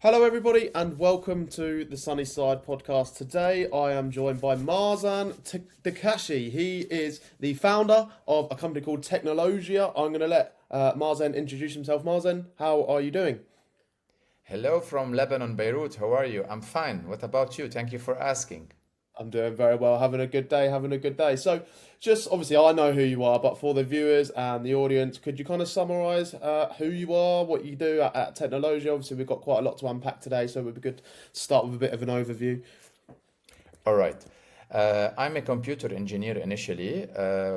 Hello, everybody, and welcome to the Sunny Side podcast. Today, I am joined by Mazen Daccache. He is the founder of a company called Teknologiia. I'm going to let Mazen introduce himself. Mazen, how are you doing? Hello from Lebanon, Beirut. How are you? I'm fine. What about you? Thank you for asking. I'm doing very well, having a good day, having a good day. So, just obviously, I know who you are, but for the viewers and the audience, could you kind of summarize who you are, what you do at Teknologiia? Obviously, we've got quite a lot to unpack today, so it would be good to start with a bit of an overview. All right. I'm a computer engineer initially,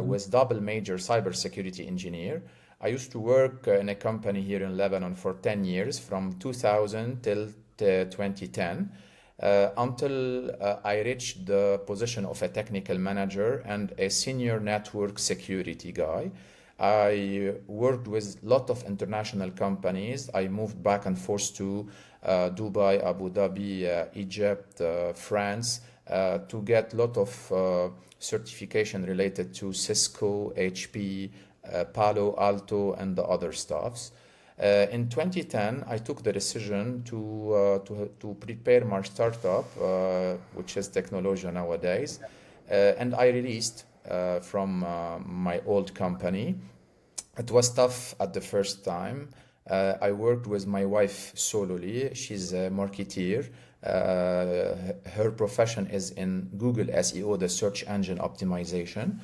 with double major cybersecurity engineer. I used to work in a company here in Lebanon for 10 years, from 2000 till 2010, until I reached the position of a technical manager and a senior network security guy. I worked with a lot of international companies. I moved back and forth to Dubai, Abu Dhabi, Egypt, France, to get a lot of certification related to Cisco, HP, Palo Alto, and the other stuffs. In 2010, I took the decision to prepare my startup, which is Teknologiia nowadays, and I released from my old company. It was tough at the first time. I worked with my wife solely. She's a marketeer. Her profession is in Google SEO, the search engine optimization.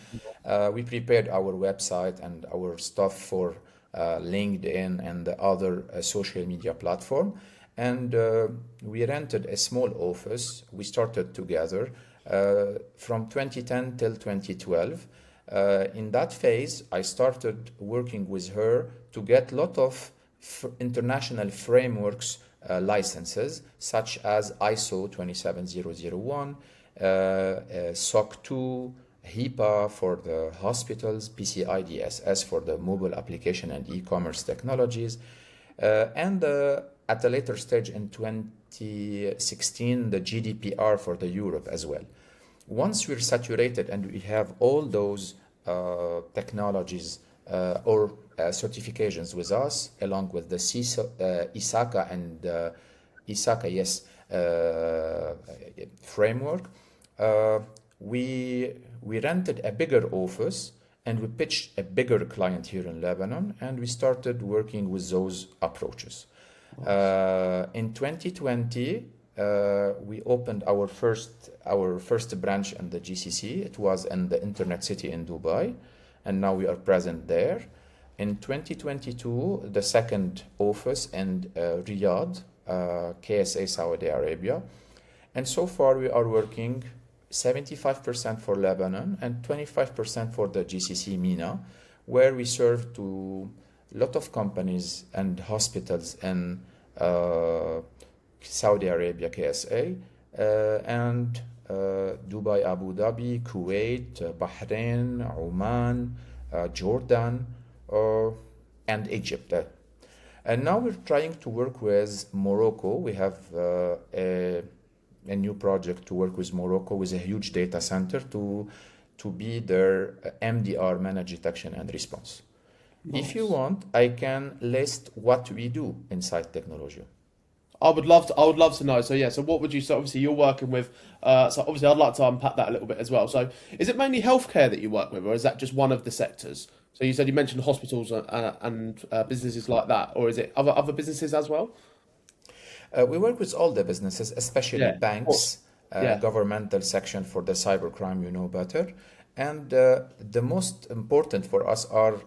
We prepared our website and our stuff for LinkedIn and the other social media platform. And we rented a small office. We started together from 2010 till 2012. In that phase, I started working with her to get a lot of international frameworks licenses, such as ISO 27001, SOC 2, HIPAA for the hospitals, PCI DSS for the mobile application and e-commerce technologies, and at a later stage in 2016, the GDPR for the Europe as well. Once we're saturated and we have all those technologies or certifications with us, along with the ISACA and ISACA, yes, framework, we rented a bigger office and we pitched a bigger client here in Lebanon, and we started working with those approaches. In 2020, we opened our first branch in the GCC. It was in the Internet City in Dubai, and now we are present there. In 2022, the second office in Riyadh, KSA, Saudi Arabia. And so far, we are working 75% for Lebanon and 25% for the GCC MENA, where we serve to a lot of companies and hospitals in Saudi Arabia, KSA, and Dubai, Abu Dhabi, Kuwait, Bahrain, Oman, Jordan, and Egypt. And now we're trying to work with Morocco. We have a new project to work with Morocco with a huge data center to be their MDR, managed detection and response. If you Nice. want, I can list what we do inside Teknologiia. I would love to. I would love to know. So yeah. So what would you? So obviously you're working with. So obviously I'd like to unpack that a little bit as well. So is it mainly healthcare that you work with, or is that just one of the sectors? So you mentioned hospitals and businesses like that, or is it other businesses as well? We work with all the businesses, especially Yeah, of course. banks, Yeah. governmental section for the cybercrime, you know better. And the most important for us are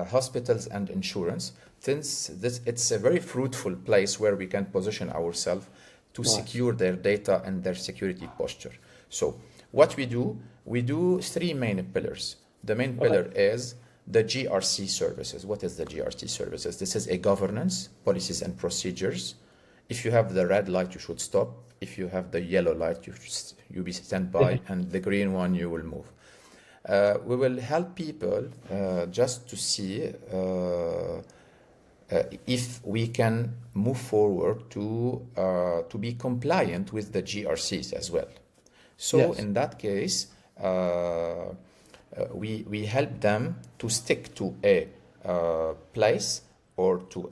hospitals and insurance, since it's a very fruitful place where we can position ourselves to Nice. secure their data and their security posture. So what we do three main pillars. The main Okay. pillar is the GRC services. What is the GRC services? This is a governance, policies and procedures. If you have the red light, you should stop. If you have the yellow light, you be stand Yeah. by, and the green one you will move. We will help people just to see if we can move forward to be compliant with the GRCs as well. So Yes. in that case, we help them to stick to a place or to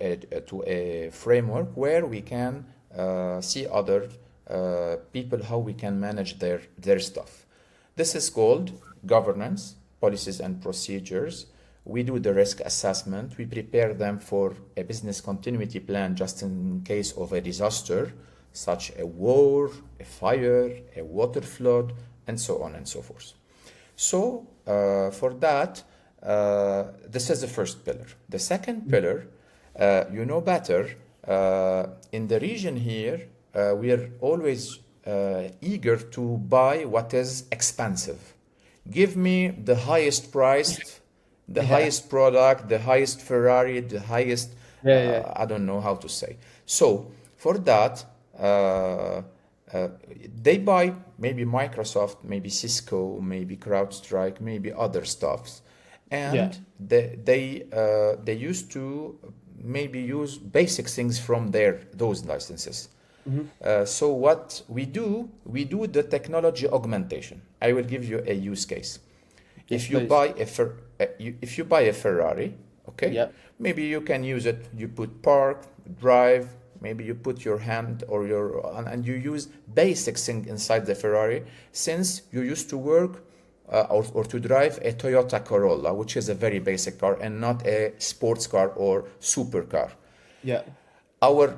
a framework where we can see other people how we can manage their stuff. This is called governance, policies and procedures. We do the risk assessment. We prepare them for a business continuity plan just in case of a disaster, such a war, a fire, a water flood, and so on and so forth. So for that, this is the first pillar. The second pillar, you know better, in the region here, we are always eager to buy what is expensive. Give me the highest priced, the highest product, the highest Ferrari, the highest, I don't know how to say. So for that, they buy maybe Microsoft, maybe Cisco, maybe CrowdStrike, maybe other stuffs, and they used to maybe use basic things from those licenses. So what we do the technology augmentation. I will give you a use case. If you buy a Ferrari, okay, maybe you can use it. You put park, drive. Maybe you put your hand or and you use basic thing inside the Ferrari, since you used to work or to drive a Toyota Corolla, which is a very basic car and not a sports car or supercar. Yeah. Our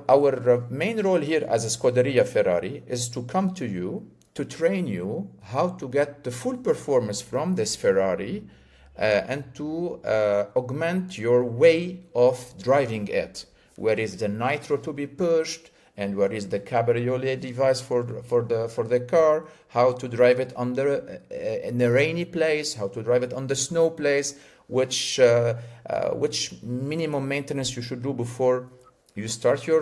main role here as a Scuderia Ferrari is to come to you, to train you how to get the full performance from this Ferrari and to augment your way of driving it. Where is the nitro to be pushed, and where is the cabriolet device for the car, how to drive it in a rainy place, how to drive it on the snow place, which minimum maintenance you should do before you start your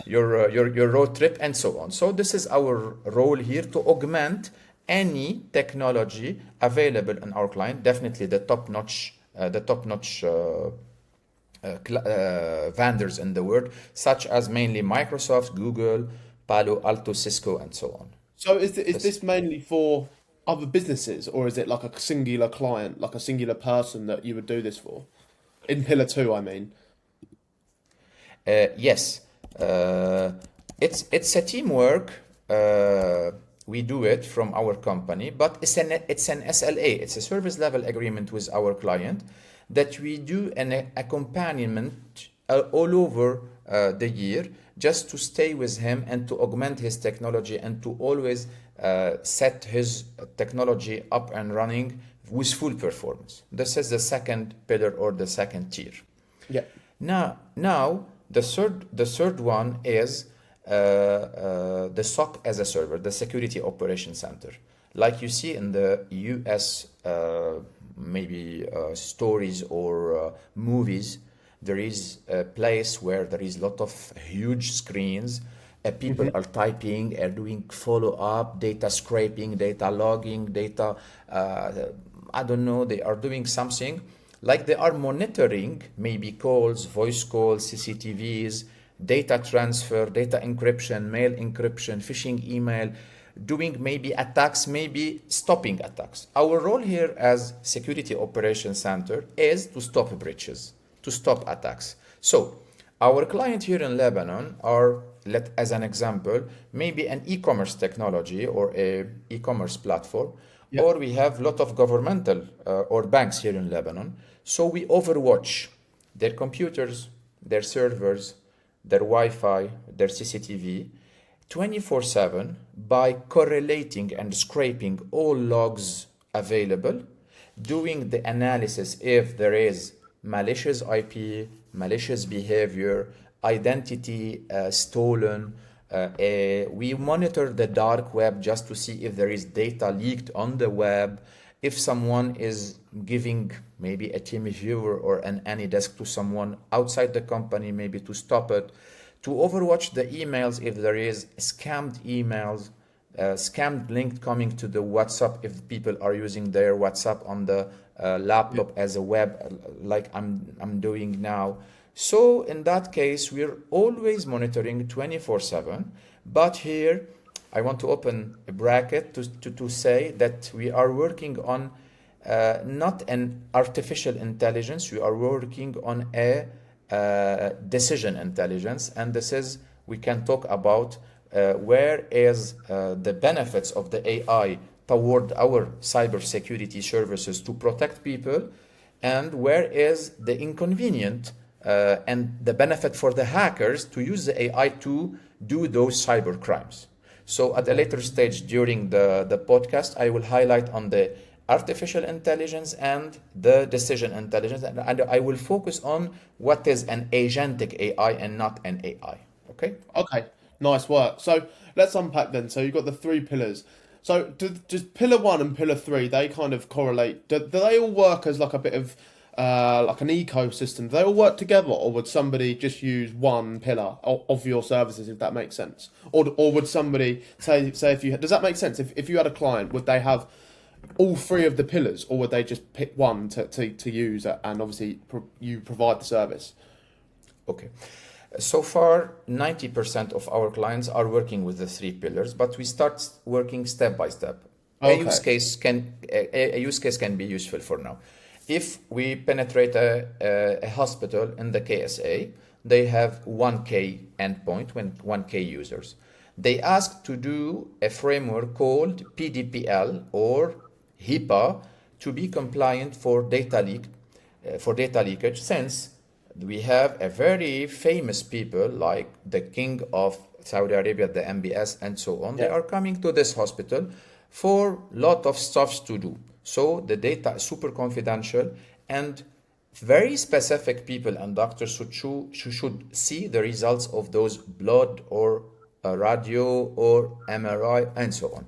road trip, and so on. So this is our role here, to augment any technology available in our client. Definitely the top-notch vendors in the world, such as mainly Microsoft, Google, Palo Alto, Cisco, and so on. So is this mainly for other businesses, or is it like a singular client, like a singular person that you would do this for? In Pillar 2, I mean. Yes, it's a teamwork. We do it from our company, but it's an SLA. It's a service level agreement with our client that we do an accompaniment all over the year, just to stay with him and to augment his technology and to always set his technology up and running with full performance. This is the second pillar, or the second tier. Yeah. Now the third one is the SOC as a server, the Security Operations Center. Like you see in the US maybe stories or movies, there is a place where there is a lot of huge screens. People are typing, are doing follow-up, data scraping, data logging, data, I don't know, they are doing something. Like they are monitoring maybe calls, voice calls, CCTVs, data transfer, data encryption, mail encryption, phishing email, doing maybe attacks, maybe stopping attacks. Our role here as Security Operations Center is to stop breaches, to stop attacks. So our client here in Lebanon are, as an example, maybe an e-commerce technology or a e-commerce platform, or we have a lot of governmental or banks here in Lebanon. So we overwatch their computers, their servers, their Wi-Fi, their CCTV, 24/7 by correlating and scraping all logs available, doing the analysis if there is malicious IP, malicious behavior, identity stolen. We monitor the dark web just to see if there is data leaked on the web, if someone is giving maybe a TeamViewer or an AnyDesk to someone outside the company, maybe to stop it, to overwatch the emails if there is scammed emails, scammed link coming to the WhatsApp if people are using their WhatsApp on the laptop as a web, like I'm doing now. So in that case, we're always monitoring 24/7. But here, I want to open a bracket to say that we are working on not an artificial intelligence, we are working on a decision intelligence, and this is we can talk about where is the benefits of the AI toward our cybersecurity services to protect people, and where is the inconvenient and the benefit for the hackers to use the AI to do those cyber crimes. So at a later stage during the podcast, I will highlight on the artificial intelligence and the decision intelligence, and I will focus on what is an agentic AI and not an AI. Okay? Okay, nice work. So let's unpack then. So you've got the three pillars. So does pillar one and pillar three, they kind of correlate? Do they all work as like a bit of like an ecosystem? Do they all work together, or would somebody just use one pillar of your services, if that makes sense? Or would somebody say if you does that make sense? If you had a client, would they have all three of the pillars, or would they just pick one to use, and obviously you provide the service? Okay. So far, 90% of our clients are working with the three pillars, but we start working step by step. Okay. A use case can be useful for now. If we penetrate a hospital in the KSA, they have 1K endpoint, 1K users. They ask to do a framework called PDPL or HIPAA to be compliant for data leakage, since we have a very famous people like the king of Saudi Arabia, the MBS, and so on. They are coming to this hospital for lot of stuffs to do. So the data is super confidential, and very specific people and doctors should see the results of those blood or radio or MRI and so on.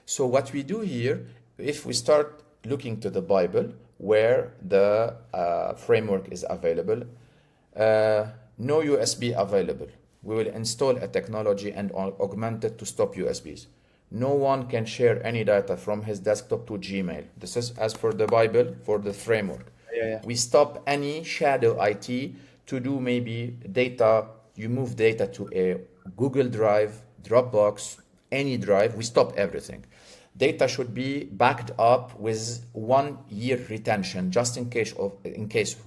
So what we do here, if we start looking to the Bible, where the framework is available, no USB available. We will install a technology and augment it to stop USBs. No one can share any data from his desktop to Gmail. This is as per the Bible for the framework. We stop any shadow IT to do maybe data. You move data to a Google Drive, Dropbox, any drive. We stop everything. Data should be backed up with 1 year retention, just in case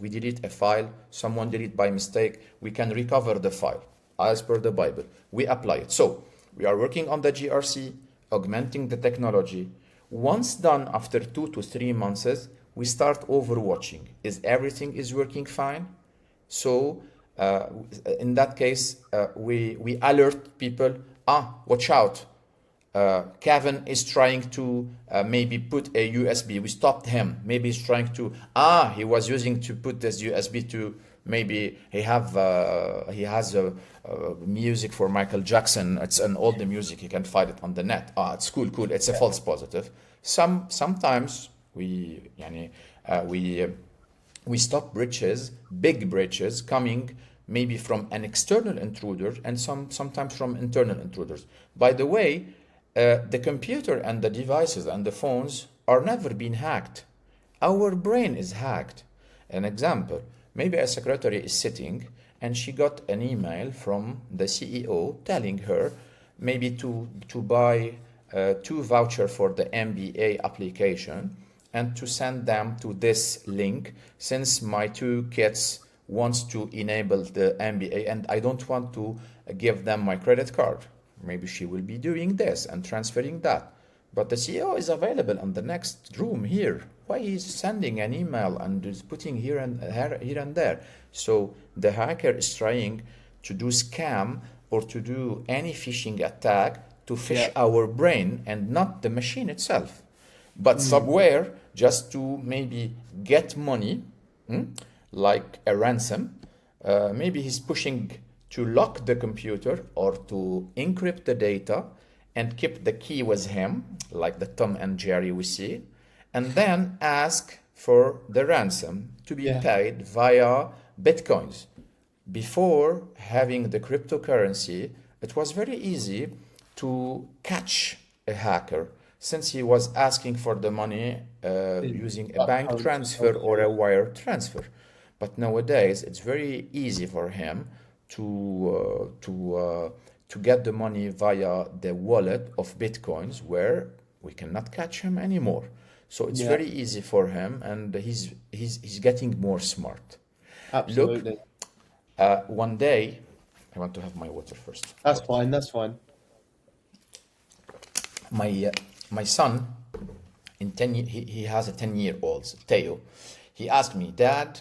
we delete a file, someone delete by mistake, we can recover the file as per the Bible. We apply it. So we are working on the GRC, augmenting the technology. Once done, after 2 to 3 months, we start overwatching. Is everything is working fine? So in that case, we alert people, watch out. Kevin is trying to maybe put a USB. We stopped him. Maybe he's trying to, he was using to put this USB to, maybe he has a music for Michael Jackson. It's an older music. You can find it on the net. It's cool. It's a false positive. Sometimes we stop breaches, big breaches coming maybe from an external intruder and sometimes from internal intruders. By the way, the computer and the devices and the phones are never been hacked. Our brain is hacked. An example, maybe a secretary is sitting and she got an email from the CEO telling her maybe to buy 2 vouchers for the MBA application and to send them to this link, since my 2 kids wants to enable the MBA and I don't want to give them my credit card. Maybe she will be doing this and transferring that. But the CEO is available in the next room here. Why is sending an email and is putting here and there? So the hacker is trying to do scam or to do any phishing attack to phish our brain and not the machine itself. But somewhere just to maybe get money, like a ransom. Maybe he's pushing to lock the computer or to encrypt the data and keep the key with him, like the Tom and Jerry we see, and then ask for the ransom to be paid via Bitcoins. Before having the cryptocurrency, it was very easy to catch a hacker, since he was asking for the money using a bank transfer or a wire transfer. But nowadays, it's very easy for him to get the money via the wallet of Bitcoins, where we cannot catch him anymore. So it's very easy for him, and he's getting more smart. Absolutely. Look, one day I want to have my water first. That's fine. That's fine. My son, in 10 he has a 10-year-old, Theo. He asked me, Dad,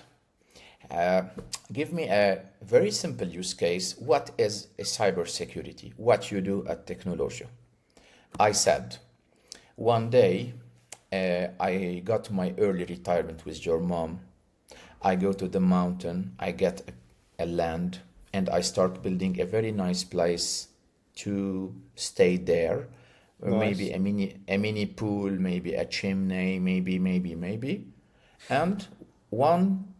give me a very simple use case. What is a cybersecurity? What you do at Teknologiia? I said, one day, I got my early retirement with your mom. I go to the mountain, I get a land, and I start building a very nice place to stay there. Maybe Nice. a mini pool, maybe a chimney, maybe. And one,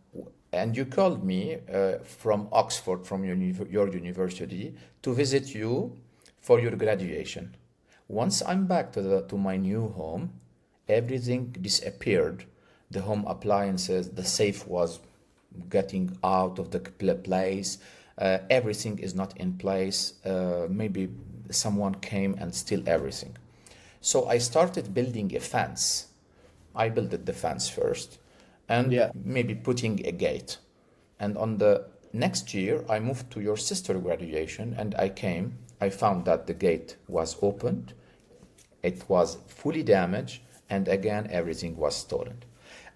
and you called me from Oxford, from your university, to visit you for your graduation. Once I'm back to my new home, everything disappeared. The home appliances, the safe was getting out of the place. Everything is not in place. Maybe someone came and steal everything. So I started building a fence. I built the fence first, and Yeah. maybe putting a gate. And on the next year, I moved to your sister graduation, and I came. I found that the gate was opened, it was fully damaged, and again, everything was stolen.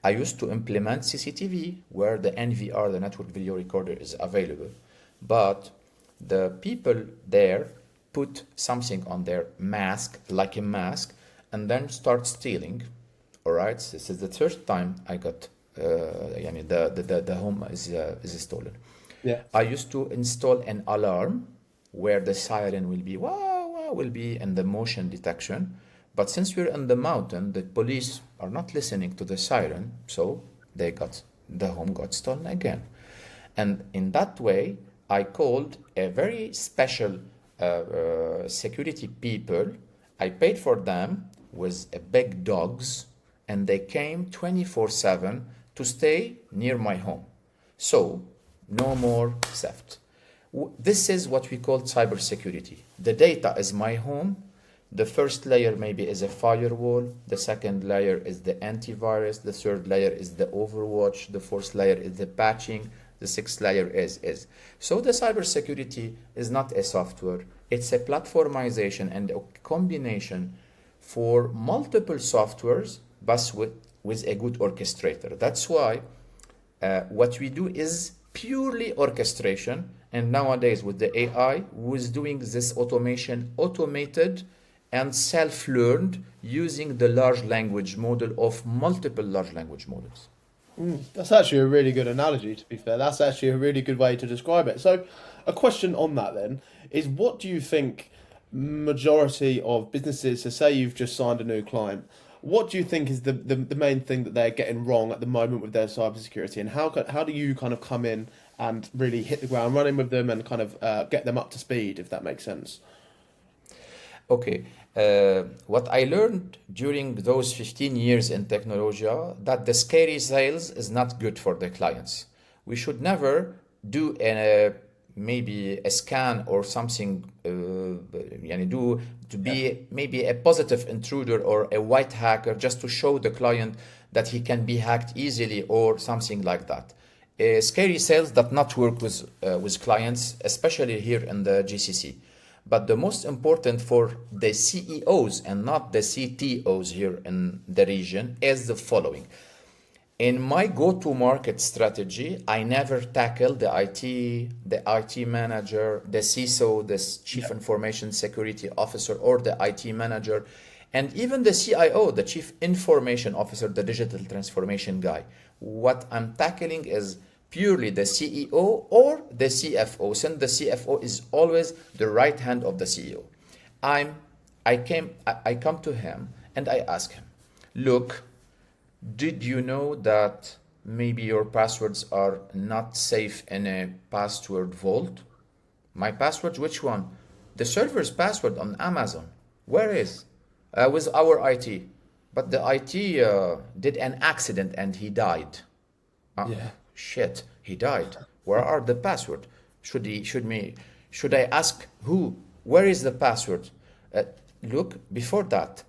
I used to implement CCTV where the NVR, the network video recorder, is available, but the people there put something on their mask, like a mask, and then start stealing. All right, this is the third time I got, yani the home is stolen. Yeah. I used to install an alarm where the siren will be wow, wow, will be and the motion detection. But since we're in the mountain, the police are not listening to the siren, so the home got stolen again. And in that way, I called a very special security people. I paid for them with a big dogs, and they came 24/7 to stay near my home. So no more theft. This is what we call cybersecurity. The data is my home. The first layer maybe is a firewall. The second layer is the antivirus. The third layer is the overwatch. The fourth layer is the patching. The sixth layer is. So the cybersecurity is not a software. It's a platformization and a combination for multiple softwares, but with a good orchestrator. That's why what we do is purely orchestration. And nowadays with the AI, who is doing this automation automated and self-learned using the large language model of multiple large language models. That's actually a really good analogy, to be fair. That's actually a really good way to describe it. So, a question on that then is what do you think majority of businesses, so say you've just signed a new client, what do you think is the main thing that they're getting wrong at the moment with their cybersecurity, and how do you kind of come in and really hit the ground running with them and kind of get them up to speed, if that makes sense? Okay, what I learned during those 15 years in Teknologiia, that the scary sales is not good for the clients. We should never do maybe a scan or something, yani do to be maybe a positive intruder or a white hacker just to show the client that he can be hacked easily or something like that. Scary sales does not work with clients, especially here in the GCC. But the most important for the CEOs and not the CTOs here in the region is the following. In my go-to-market strategy, I never tackle the IT manager, the CISO, the Chief Information Security Officer, or the IT manager, and even the CIO, the Chief Information Officer, the digital transformation guy. What I'm tackling is purely the CEO or the CFO, since the CFO is always the right hand of the CEO. I come to him and I ask him, look, did you know that maybe your passwords are not safe in a password vault? My passwords, which one? The server's password on Amazon. Where is? With our IT. But the IT did an accident and he died. Yeah. Shit, he died. Where are the password? Should I ask who? Where is the password? Look, before that,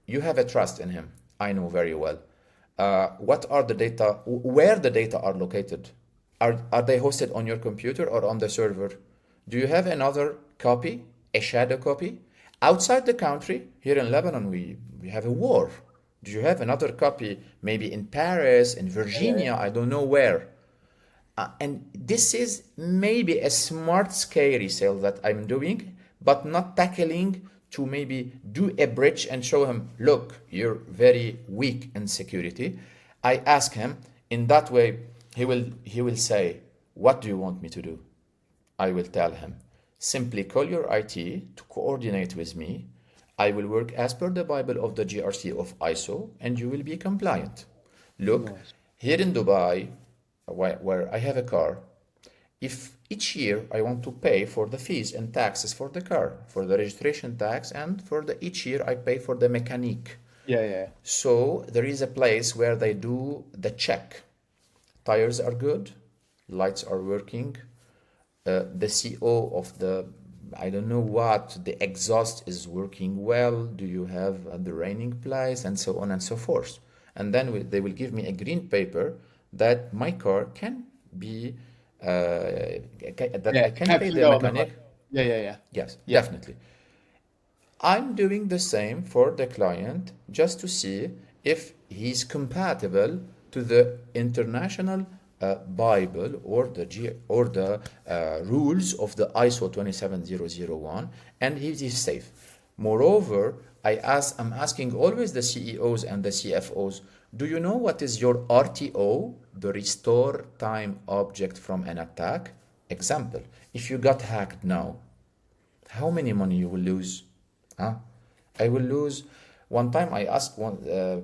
you have a trust in him. I know very well. What are the data? Where the data are located? Are they hosted on your computer or on the server? Do you have another copy, a shadow copy? Outside the country, here in Lebanon, we have a war. Do you have another copy, maybe in Paris, in Virginia, I don't know where? And this is maybe a smart, scary sale that I'm doing, but not tackling to maybe do a bridge and show him, look, you're very weak in security. I ask him in that way, he will say, what do you want me to do? I will tell him, simply call your IT to coordinate with me. I will work as per the Bible of the GRC of ISO, and you will be compliant. Look, Nice. here in Dubai, where I have a car, if each year I want to pay for the fees and taxes for the car, for the registration tax, and for the each year I pay for the mechanic. Yeah. So there is a place where they do the check. Tires are good, lights are working, the CO of the, I don't know what, the exhaust is working well, do you have the raining place, and so on and so forth. And then they will give me a green paper that my car can be, that Yeah. I can pay Actually the go on then, mechanic. Yeah. Yes, Yeah. definitely. I'm doing the same for the client just to see if he's compatible to the international Bible or the rules of the ISO 27001, and he is safe. Moreover, I'm asking always the CEOs and the CFOs, do you know what is your RTO, the restore time object from an attack? Example, if you got hacked now, how many money you will lose? Huh? I will lose. One time I asked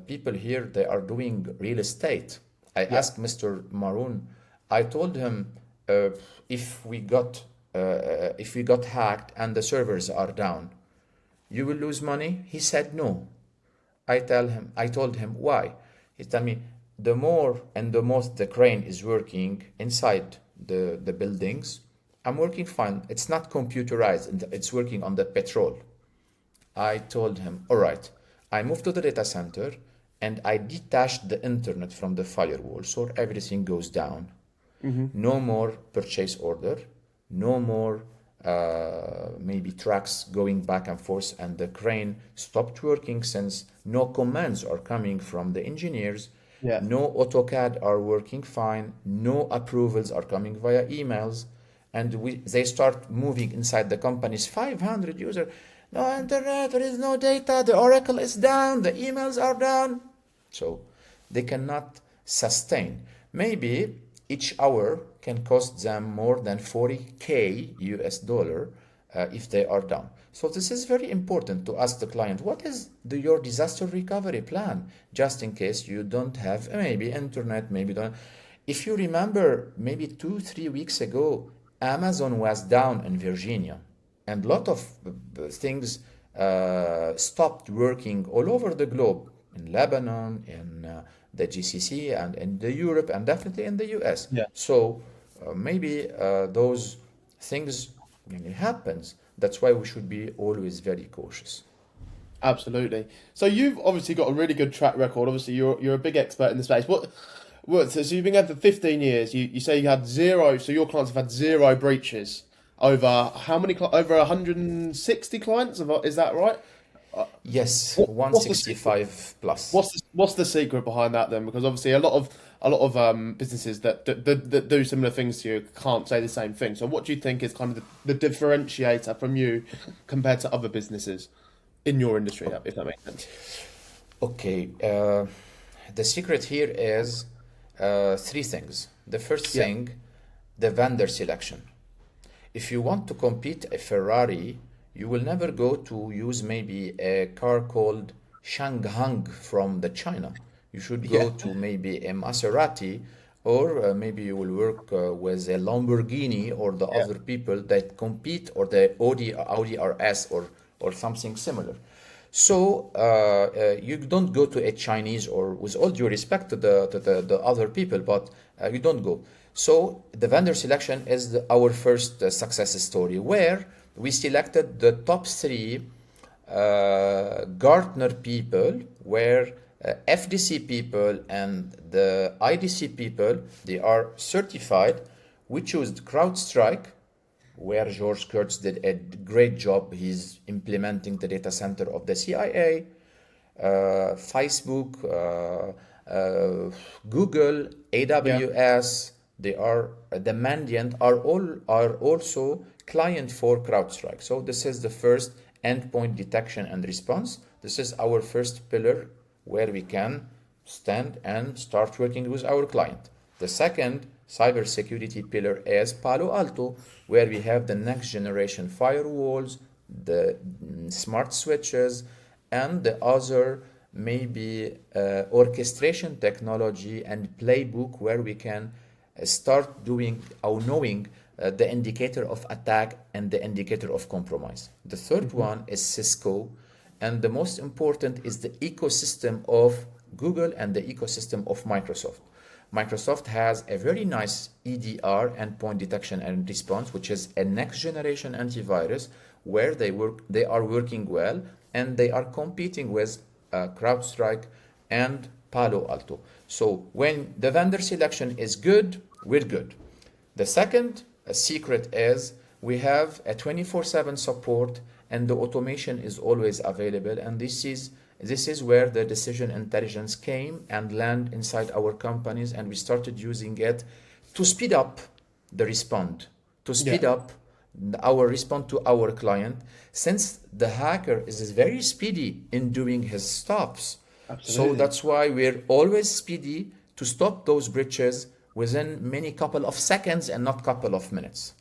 people here, they are doing real estate. I Yeah. asked Mr. Maroon, I told him uh, if we got hacked and the servers are down, you will lose money? He said no. I told him why. He told me the more and the most the crane is working inside the buildings, I'm working fine. It's not computerized, and it's working on the petrol. I told him, all right, I moved to the data center and I detached the internet from the firewall so everything goes down. No more purchase order, no more maybe trucks going back and forth, and the crane stopped working since no commands are coming from the engineers. Yeah. No AutoCAD are working fine, no approvals are coming via emails, and they start moving inside the company's 500 users. No internet, there is no data, the Oracle is down, the emails are down. So they cannot sustain. Maybe each hour can cost them more than 40K US dollar if they are down. So this is very important to ask the client, what is your disaster recovery plan? Just in case you don't have maybe internet, maybe don't. If you remember, maybe 2, 3 weeks ago, Amazon was down in Virginia, and a lot of things stopped working all over the globe, in Lebanon, in the GCC, and in the Europe, and definitely in the US. Yeah. So maybe those things really happens. That's why we should be always very cautious. Absolutely. So you've obviously got a really good track record. Obviously, you're a big expert in the space. So you've been going for 15 years. You say you had zero. So your clients have had zero breaches over how many? Over 160 clients. Is that right? Yes, What's the secret? 165 plus. What's the secret behind that then? Because obviously a lot of businesses that do similar things to you can't say the same thing. So what do you think is kind of the differentiator from you compared to other businesses in your industry, if that makes sense? Okay, the secret here is three things. The first Yeah. thing, the vendor selection. If you want to compete a Ferrari, you will never go to use maybe a car called Shanghang from the China. You should go Yeah. to maybe a Maserati, or maybe you will work with a Lamborghini or the Yeah. other people that compete, or the Audi RS, or something similar. So you don't go to a Chinese, or with all due respect to the other people, but you don't go. So the vendor selection is our first success story, where we selected the top three Gartner people, where FDC people and the IDC people, they are certified We chose CrowdStrike, where George Kurtz did a great job. He's implementing the data center of the CIA, Facebook, Google, Yeah. AWS. They are the Mandiant are also client for CrowdStrike. So this is the first endpoint detection and response. This is our first pillar where we can stand and start working with our client. The second cybersecurity pillar is Palo Alto, where we have the next generation firewalls, the smart switches, and the other maybe orchestration technology and playbook where we can start doing or knowing the indicator of attack and the indicator of compromise. The third one is Cisco, and the most important is the ecosystem of Google and the ecosystem of Microsoft. Microsoft has a very nice EDR, endpoint detection and response, which is a next generation antivirus where they are working well, and they are competing with CrowdStrike and Palo Alto. So when the vendor selection is good, we're good. The second secret is we have a 24/7 support, and the automation is always available, and this is where the decision intelligence came and land inside our companies, and we started using it to speed up the respond, to speed Yeah. up our response to our client, since the hacker is very speedy in doing his stops. So Absolutely. that's why we're always speedy to stop those breaches within many couple of seconds and not couple of minutes.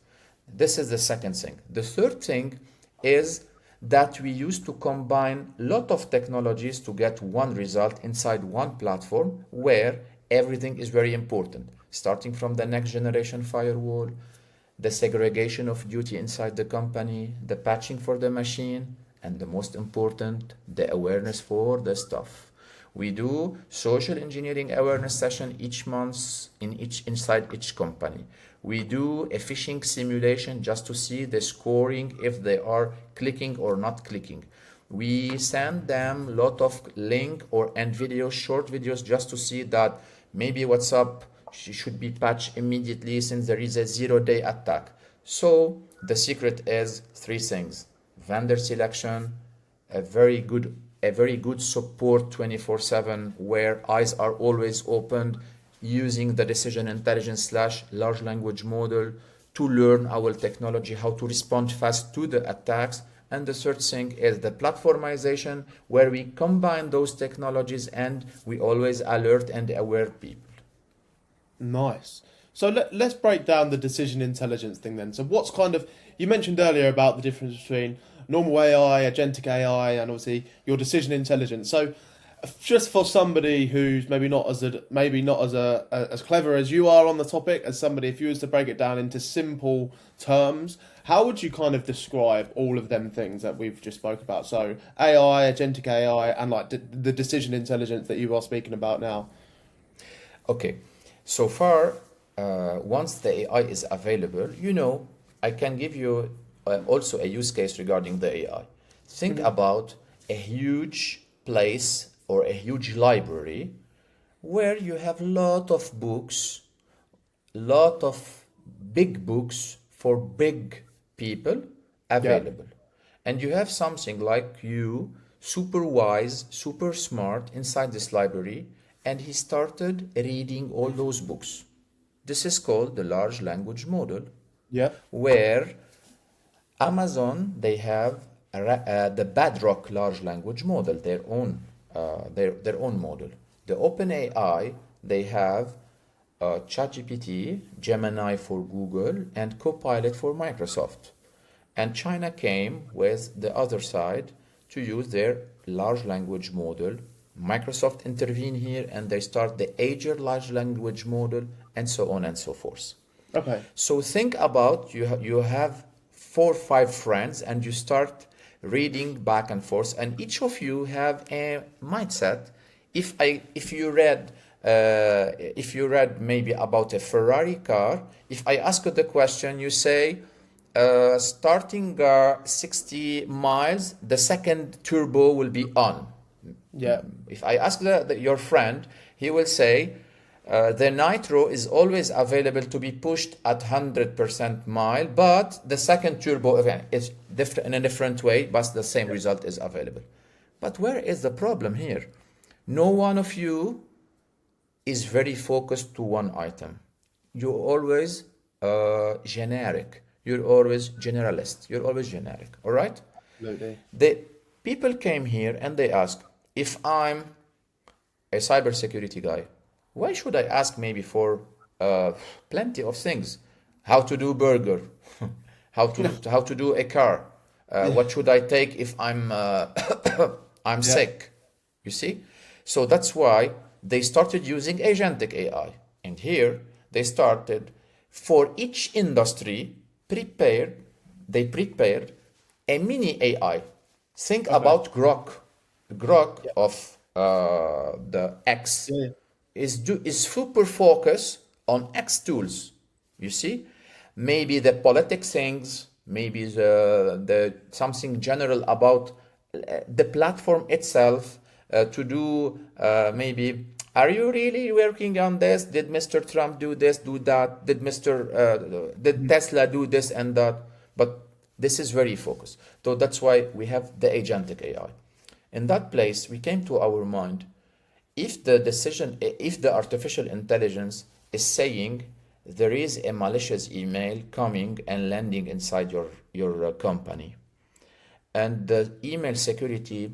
This is the second thing. The third thing is that we used to combine a lot of technologies to get one result inside one platform where everything is very important, starting from the next generation firewall, the segregation of duty inside the company, the patching for the machine, and the most important, the awareness for the staff. We do social engineering awareness session each month inside each company. We do a phishing simulation just to see the scoring if they are clicking or not clicking. We send them a lot of link or and videos, short videos, just to see that maybe WhatsApp should be patched immediately since there is a 0-day attack. So the secret is three things: vendor selection, a very good support 24/7 where eyes are always opened, using the decision intelligence slash large language model to learn our technology, how to respond fast to the attacks. And the third thing is the platformization, where we combine those technologies and we always alert and aware people. Nice. So let's break down the decision intelligence thing then. So what's kind of, you mentioned earlier about the difference between normal AI, agentic AI, and obviously your decision intelligence. So just for somebody who's maybe not as clever as you are on the topic, as somebody, if you was to break it down into simple terms, how would you kind of describe all of them things that we've just spoke about? So AI, agentic AI, and like the decision intelligence that you are speaking about now. Okay, so far, once the AI is available, I can give you also a use case regarding the AI. Think about a huge place or a huge library where you have a lot of books, lot of big books for big people Yeah. available. And you have something like you, super wise, super smart inside this library, and he started reading all those books. This is called the large language model, Yeah. where Amazon, they have the Bedrock large language model, their own model. The OpenAI, they have ChatGPT, Gemini for Google, and Copilot for Microsoft. And China came with the other side to use their large language model. Microsoft intervened here, and they start the Azure large language model, and so on and so forth. Okay. So think about you have 4 or 5 friends, and you start reading back and forth, and each of you have a mindset. If you read maybe about a Ferrari car, if I ask you the question, you say starting 60 miles, the second turbo will be on. Yeah. If I ask your friend, he will say The nitro is always available to be pushed at 100% mile, but the second turbo again is different in a different way, but the same result is available. But where is the problem here? No one of you is very focused to one item. You're always generic. You're always generalist. You're always generic. All right? Absolutely. The people came here and they asked, if I'm a cybersecurity guy, why should I ask maybe for plenty of things? How to do burger, how to do a car, what should I take if I'm I'm sick? You see, so that's why they started using agentic AI, and here they started for each industry prepared. They prepared a mini AI. Think about Grok of the X Yeah. is super focused on X tools. You see, maybe the politics things, maybe the something general about the platform itself to do maybe. Are you really working on this? Did Mr. Trump do this, do that? Did Tesla do this and that? But this is very focused. So that's why we have the agentic AI. In that place, we came to our mind, if the artificial intelligence is saying there is a malicious email coming and landing inside your company, and the email security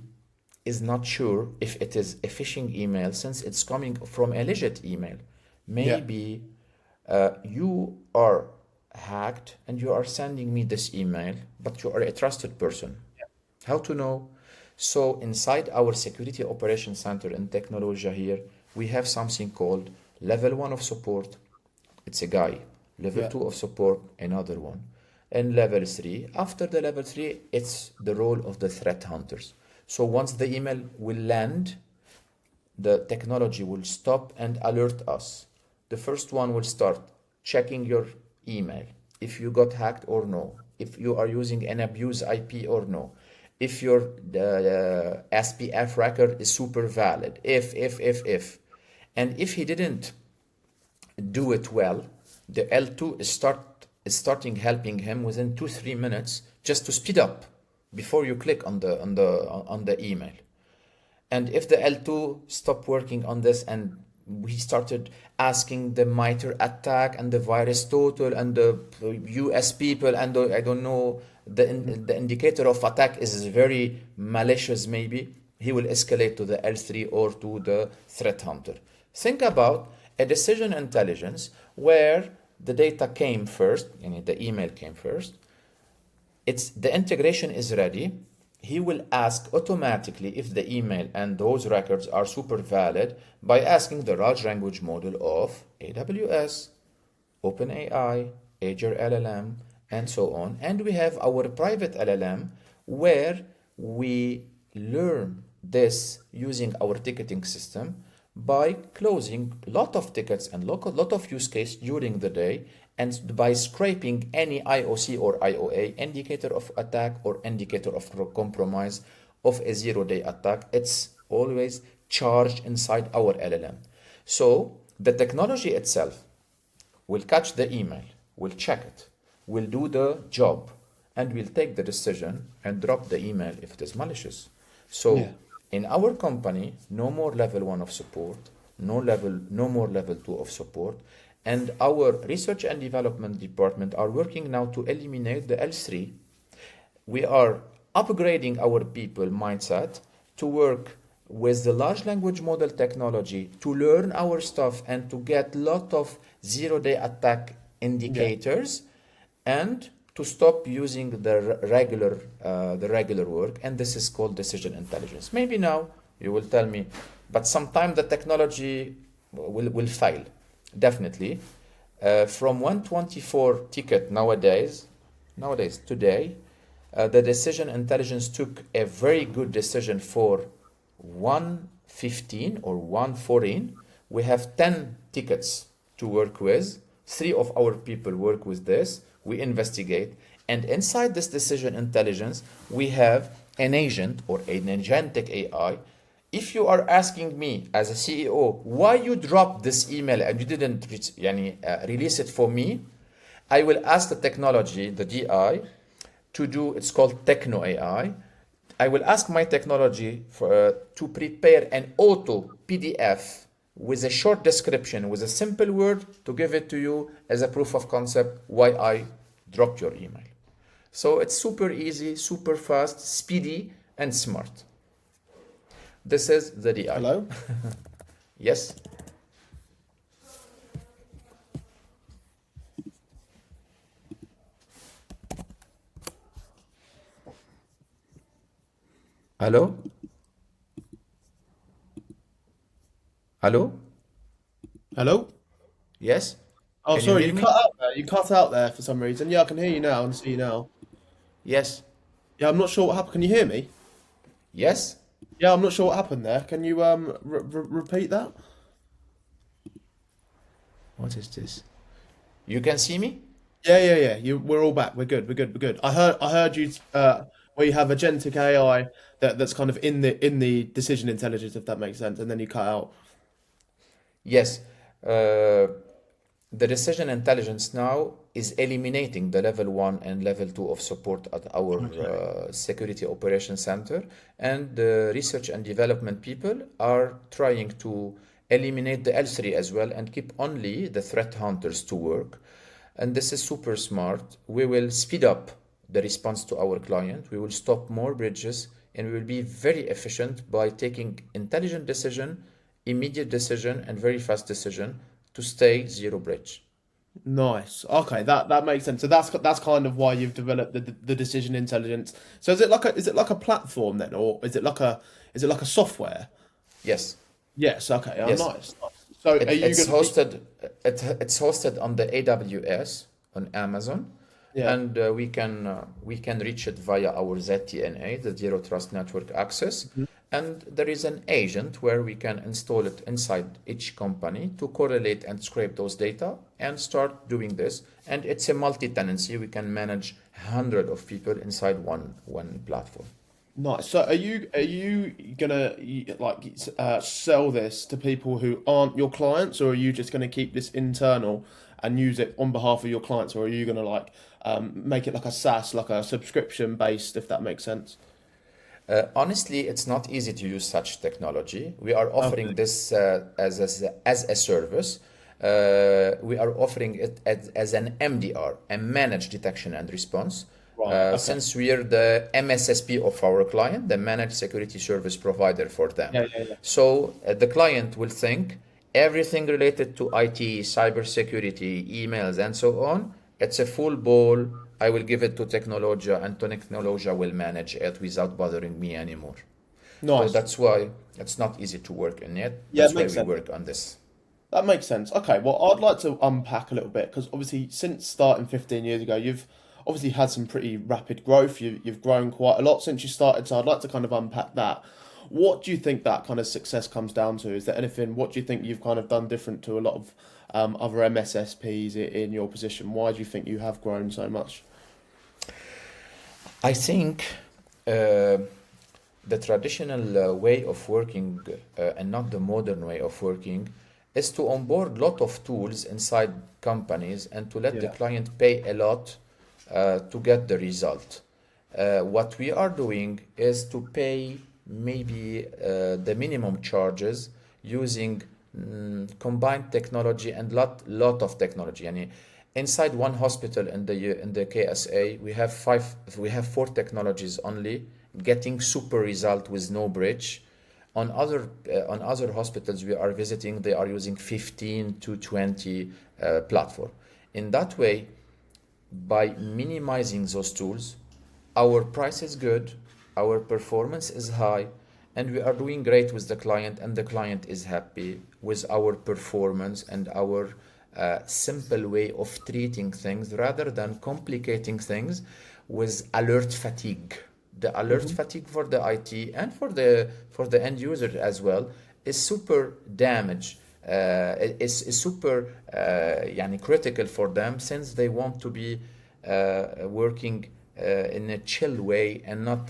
is not sure if it is a phishing email since it's coming from a legit email, maybe you are hacked and you are sending me this email, but you are a trusted person. How to know? So inside our security operations center in Teknologiia here, we have something called level 1 of support. It's a guy. Level 2 of support, another one. And level 3. After the level 3, it's the role of the threat hunters. So once the email will land, the technology will stop and alert us. The first one will start checking your email, if you got hacked or no, if you are using an abused IP or no, if your SPF record is super valid, if. And if he didn't do it well, the L2 is starting helping him within 2-3 minutes just to speed up before you click on the email. And if the L2 stopped working on this and we started asking the MITRE attack and the virus total and the US people and I don't know, the indicator of attack is very malicious, maybe he will escalate to the L3 or to the threat hunter. Think about a decision intelligence where the data came first, the email came first. The integration is ready. He will ask automatically if the email and those records are super valid by asking the large language model of AWS, OpenAI, Azure LLM, and so on. And we have our private LLM where we learn this using our ticketing system by closing a lot of tickets and lot of use case during the day, and by scraping any IOC or IOA indicator of attack or indicator of compromise of a 0-day attack. It's always charged inside our LLM. So the technology itself will catch the email, will check it, will do the job, and will take the decision and drop the email if it is malicious. So in our company, no more level 1 of support, no more level 2 of support. And our research and development department are working now to eliminate the L3. We are upgrading our people mindset to work with the large language model technology to learn our stuff and to get a lot of 0-day attack indicators and to stop using the regular work. And this is called decision intelligence. Maybe now you will tell me, but sometimes the technology will fail. Definitely. From 124 ticket today, the decision intelligence took a very good decision for 115 or 114. We have 10 tickets to work with. 3 of our people work with this. We investigate. And inside this decision intelligence, we have an agent or an agentic AI. If you are asking me as a CEO why you dropped this email and you didn't release it for me, I will ask the technology, the DI, to do, it's called Techno AI. I will ask my technology to prepare an auto PDF with a short description, with a simple word to give it to you as a proof of concept why I dropped your email. So it's super easy, super fast, speedy, and smart. This is the DI. Hello? Yes? Hello? Hello? Hello? Yes? Oh, Can you sorry, hear you me? cut out there. You cut out there for some reason. Yeah, I can hear you now and see you now. Yes? Yeah, I'm not sure what happened. Can you hear me? Yes? Yeah, I'm not sure what happened there. Can you repeat that? What is this? You can see me? Yeah. We're all back. We're good. I heard you where you have agentic AI that's kind of in the decision intelligence, if that makes sense, and then you cut out. Yes. Uh, the decision intelligence now is eliminating the level 1 and level 2 of support at our Okay. security operation center, and the research and development people are trying to eliminate the L3 as well and keep only the threat hunters to work. And this is super smart. We will speed up the response to our client. We will stop more bridges, and we will be very efficient by taking intelligent decision, immediate decision, and very fast decision to stay zero bridge. Nice. Okay, that makes sense. So that's kind of why you've developed the decision intelligence. So is it like a platform then, or is it like a software? Yes, Yes. Okay. Oh, yes. nice. Nice. So are It, you it's going to be? hosted. It's hosted on the AWS on Amazon, Yeah. and we can reach it via our ZTNA, the Zero Trust Network Access, Mhm. and there is an agent where we can install it inside each company to correlate and scrape those data and start doing this. And it's a multi-tenancy. We can manage hundred of people inside one platform. Nice. So are you gonna sell this to people who aren't your clients, or are you just gonna keep this internal and use it on behalf of your clients, or are you gonna make it like a SaaS, like a subscription based, if that makes sense? Honestly, it's not easy to use such technology. We are Okay. offering this as a service. We are offering it as an MDR, a managed detection and response. Right. Okay. Since we are the MSSP of our client, the managed security service provider for them. Yeah. So the client will think everything related to IT, cybersecurity, emails, and so on. It's a full ball. I will give it to Teknologiia, and Teknologiia will manage it without bothering me anymore. So Nice. that's why it's not easy to work in it. Yeah, it That's why makes we sense. work on this. That makes sense. Okay, well, I'd like to unpack a little bit because obviously, since starting 15 years ago, you've obviously had some pretty rapid growth. You've grown quite a lot since you started. So I'd like to kind of unpack that. What do you think that kind of success comes down to? Is there anything? What do you think you've kind of done different to a lot of other MSSPs in your position? Why do you think you have grown so much? I think uh, the traditional way of working and not the modern way of working is to onboard lot of tools inside companies and to let the Yeah. client pay a lot to get the result. What we are doing is to pay maybe the minimum charges using combined technology and lot of technology. Yani inside one hospital in the KSA, we have four technologies only, getting super result with no bridge. On other hospitals we are visiting, they are using 15 to 20 platform. In that way, by minimizing those tools, our price is good, our performance is high, and we are doing great with the client, and the client is happy with our performance and our simple way of treating things rather than complicating things with alert fatigue. The alert Hmm. fatigue for the IT and for the end user as well is super damage. Is super يعني critical for them, since they want to be working in a chill way and not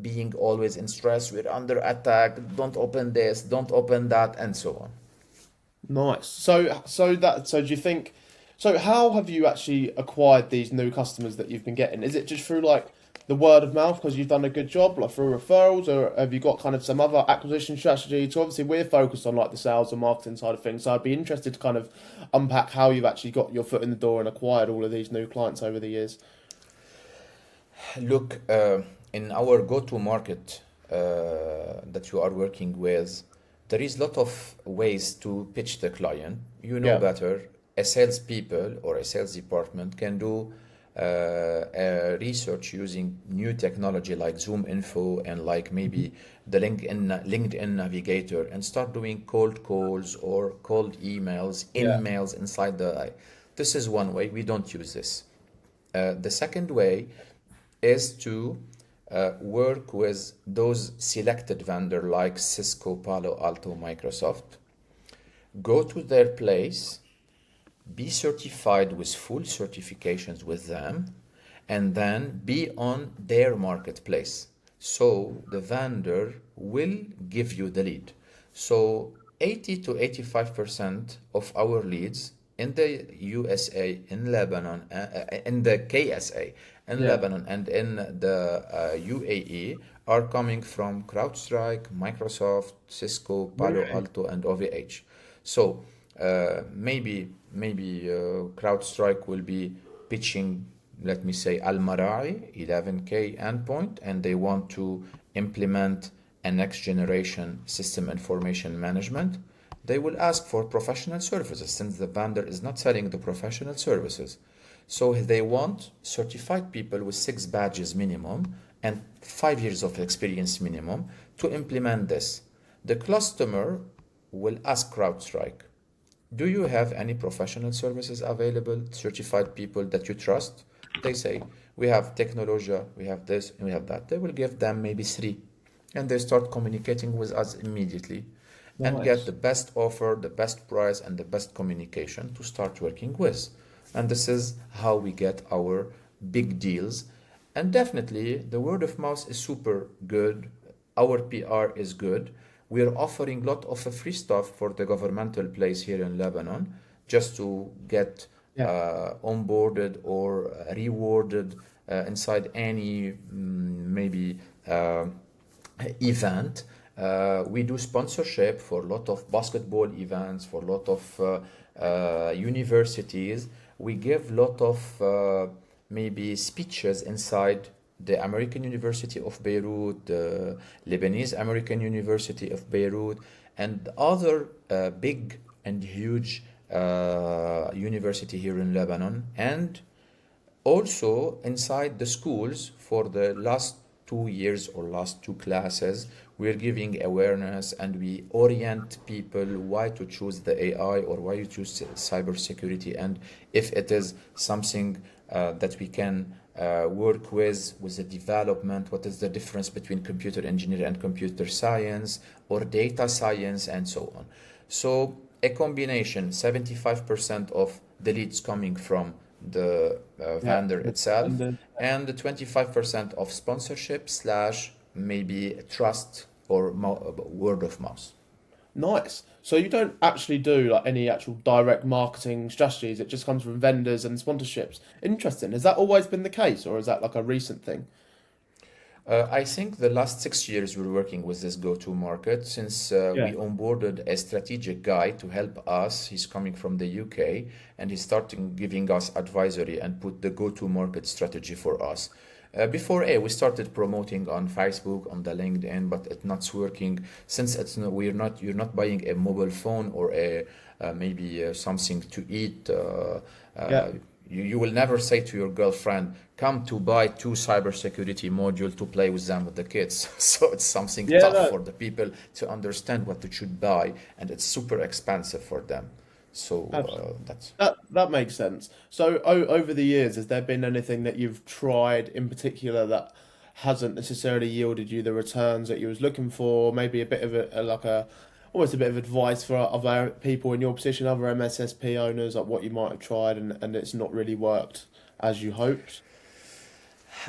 being always in stress. We're under attack. Don't open this. Don't open that, and so on. Nice. So do you think? So how have you actually acquired these new customers that you've been getting? Is it just through like the word of mouth because you've done a good job, like through referrals, or have you got kind of some other acquisition strategy? So obviously we're focused on like the sales and marketing side of things. So I'd be interested to kind of unpack how you've actually got your foot in the door and acquired all of these new clients over the years. Look, in our go-to market that you are working with, there is a lot of ways to pitch the client. You know Yeah. better. A salespeople or a sales department can do research using new technology like Zoom Info and like maybe the LinkedIn Navigator and start doing cold calls or cold emails, Yeah. in mails inside the. This is one way. We don't use this. The second way is to work with those selected vendor like Cisco, Palo Alto, Microsoft. Go to their place, be certified with full certifications with them, and then be on their marketplace. So the vendor will give you the lead. So 80 to 85% of our leads in the USA, in Lebanon, in the KSA, in Yeah. Lebanon, and in the UAE are coming from CrowdStrike, Microsoft, Cisco, Palo Really? Alto, and OVH. So maybe CrowdStrike will be pitching, let me say, Al Marai 11K endpoint, and they want to implement a next generation system information management. They will ask for professional services since the vendor is not selling the professional services. So they want certified people with 6 badges minimum and 5 years of experience minimum to implement this. The customer will ask CrowdStrike, do you have any professional services available, certified people that you trust? They say, we have Teknologiia, we have this, and we have that. They will give them maybe 3. And they start communicating with us immediately and get Nice. the best offer, the best price, and the best communication to start working with. And this is how we get our big deals. And definitely, the word of mouth is super good. Our PR is good. We are offering a lot of free stuff for the governmental place here in Lebanon just to get Yeah. onboarded or rewarded inside any maybe event. We do sponsorship for a lot of basketball events, for a lot of universities. We give a lot of maybe speeches inside the American University of Beirut, the Lebanese American University of Beirut, and other big and huge university here in Lebanon, and also inside the schools for the last 2 years or last 2 classes, we're giving awareness and we orient people why to choose the AI or why you choose cybersecurity, and if it is something that we can work with the development, what is the difference between computer engineering and computer science or data science and so on. So a combination, 75% of the leads coming from the Yeah. vendor itself, And and the 25% of sponsorship slash maybe trust or word of mouth. nice. So you don't actually do like any actual direct marketing strategies. It just comes from vendors and sponsorships. Interesting. Has that always been the case, or is that like a recent thing? I think the last 6 years we're working with this go-to market since we Yeah. onboarded a strategic guy to help us. He's coming from the UK and he's starting giving us advisory and put the go-to market strategy for us. Before we started promoting on Facebook, on the LinkedIn, but it's not working since it's not, you're not buying a mobile phone or a maybe something to eat. Yeah. You will never say to your girlfriend, come to buy 2 cybersecurity module to play with them with the kids. So it's something Yeah. tough No. for the people to understand what they should buy, and it's super expensive for them. So that's. That makes sense. So over the years, has there been anything that you've tried in particular that hasn't necessarily yielded you the returns that you was looking for? Maybe a bit of like a almost a bit of advice for other people in your position, other MSSP owners, like what you might have tried and it's not really worked as you hoped.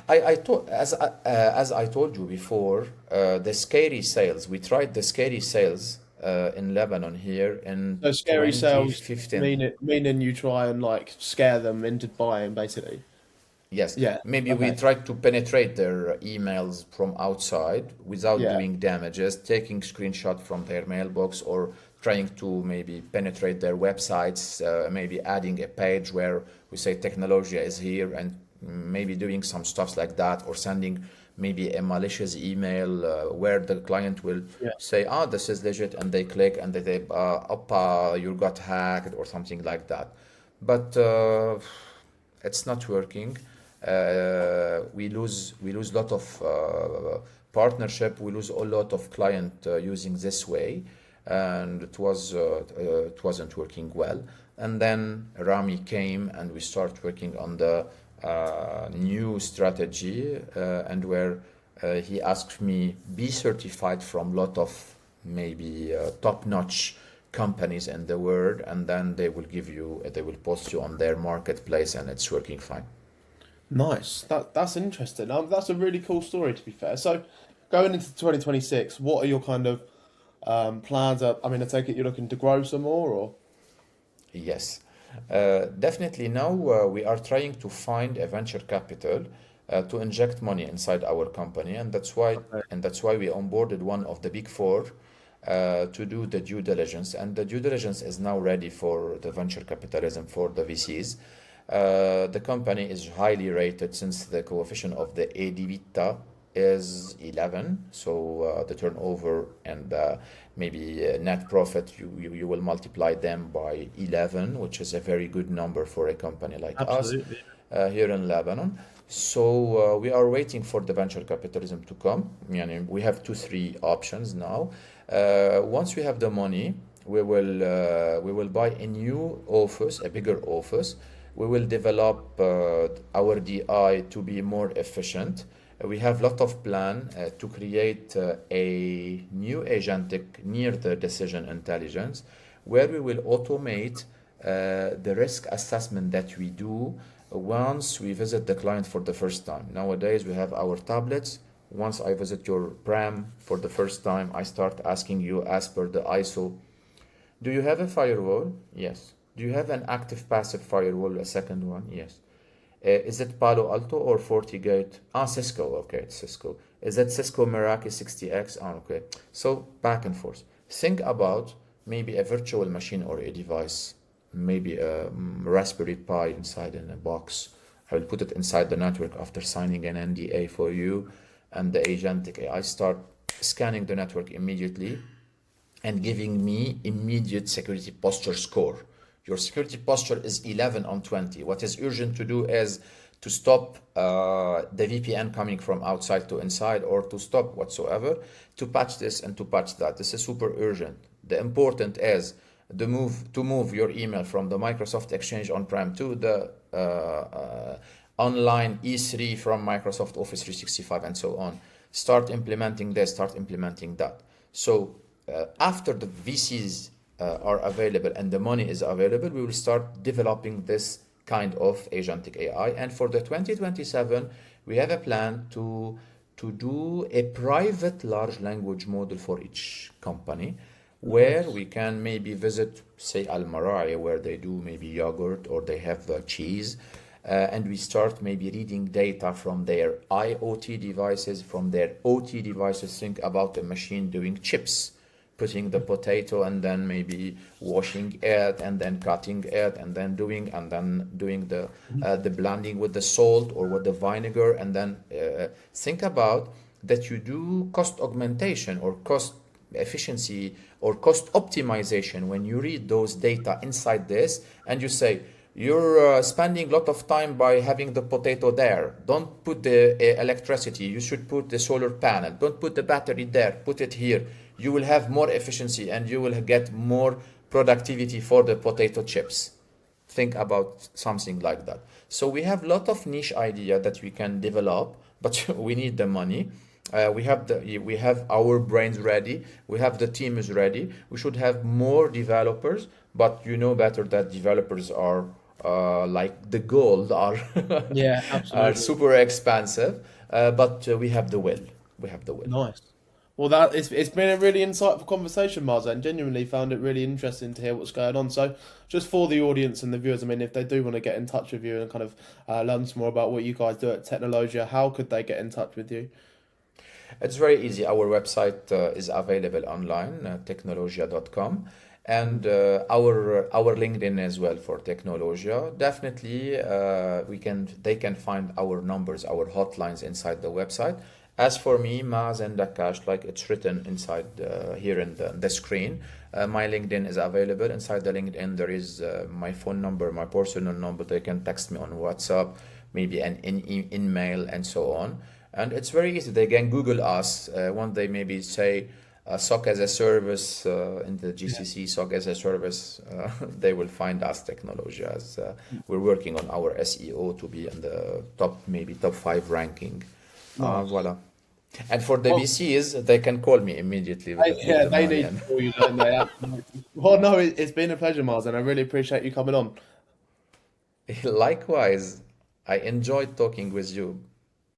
As I told you before, the scary sales. We tried the scary sales in Lebanon here in So scary sales 2015. meaning you try and like scare them into buying, basically. Yes, Yeah. maybe we Okay. tried to penetrate their emails from outside without Yeah. doing damages, taking screenshot from their mailbox or trying to maybe penetrate their websites, maybe adding a page where we say Teknologiia is here and maybe doing some stuffs like that or sending maybe a malicious email where the client will Yeah. say, ah, this is legit, and they click and they say, you got hacked or something like that. But it's not working. We lose lot of partnership. We lose a lot of client using this way, and it wasn't working well. And then Rami came, and we start working on the new strategy, and where he asked me be certified from lot of maybe top-notch companies in the world, and then they will post you on their marketplace, and it's working fine. Nice. That's interesting. That's a really cool story, to be fair. So, going into 2026, what are your kind of plans? I mean, I take it you're looking to grow some more, or Yes, definitely. Now we are trying to find a venture capital to inject money inside our company, and okay. that's why we onboarded one of the big four to do the due diligence. And the due diligence is now ready for the venture capitalism for the VCs. The company is highly rated since the coefficient of the EBITDA is 11. So the turnover and maybe net profit, you will multiply them by 11, which is a very good number for a company like us Absolutely. here in Lebanon. So we are waiting for the venture capitalism to come. We have two, three options now. Once we have the money, we will buy a new office, a bigger office. We will develop our DI to be more efficient. We have lot of plan to create a new agentic near the decision intelligence, where we will automate the risk assessment that we do once we visit the client for the first time. Nowadays, we have our tablets. Once I visit your pram for the first time, I start asking you as per the ISO, do you have a firewall? Yes. Do you have an active passive firewall, a second one? Yes. Is it Palo Alto or FortiGate? Ah, Cisco. Okay, it's Cisco. Is that Cisco Meraki 60X? Ah, okay. So back and forth. Think about maybe a virtual machine or a device, maybe a Raspberry Pi inside in a box. I will put it inside the network after signing an NDA for you, and the agentic AI start scanning the network immediately and giving me immediate security posture score. Your security posture is 11 on 20. What is urgent to do is to stop the VPN coming from outside to inside, or to stop whatsoever, to patch this and to patch that. This is super urgent. The important is to move your email from the Microsoft Exchange on-prem to the online E3 from Microsoft Office 365 and so on. Start implementing this, start implementing that. So after the VCs are available and the money is available, we will start developing this kind of agentic AI. And for the 2027, we have a plan to do a private large language model for each company, where Nice. we can maybe visit, say, Al Marai, where they do maybe yogurt or they have cheese. And we start maybe reading data from their IoT devices, from their OT devices. Think about a machine doing chips, putting the potato and then maybe washing it and then cutting it and then doing the blending with the salt or with the vinegar, and then think about that you do cost augmentation or cost efficiency or cost optimization when you read those data inside this, and you say you're spending a lot of time by having the potato there. Don't put the electricity. You should put the solar panel. Don't put the battery there. Put it here. You will have more efficiency and you will get more productivity for the potato chips. Think about something like that. So we have a lot of niche idea that we can develop, but we need the money. We have our brains ready. We have the team is ready. We should have more developers, but you know better that developers are like the gold are Yeah, are absolutely. super expensive, but we have the will. We have the will. Nice. Well, that it's been a really insightful conversation, Mazen. Genuinely found it really interesting to hear what's going on. So, just for the audience and the viewers, I mean, if they do want to get in touch with you and kind of learn some more about what you guys do at Teknologiia, how could they get in touch with you? It's very easy. Our website is available online, teknologia.com, and our LinkedIn as well for Teknologia. Definitely, they can find our numbers, our hotlines inside the website. As for me, Mazen Daccache, like it's written inside here in the screen, my LinkedIn is available. Inside the LinkedIn, there is my phone number, my personal number. They can text me on WhatsApp, maybe an email, and so on. And it's very easy. They can Google us. One day maybe say SOC as a service in the Yeah. GCC, SOC as a service. They will find us technology as we're working on our SEO to be in the top, maybe top 5 ranking. Nice. Voila. And for the Well, VCs, they can call me immediately with yeah, the they money. need to And call you, don't they? Absolutely. Well, no, it's been a pleasure, Mazen. I really appreciate you coming on. likewise, I enjoyed talking with you.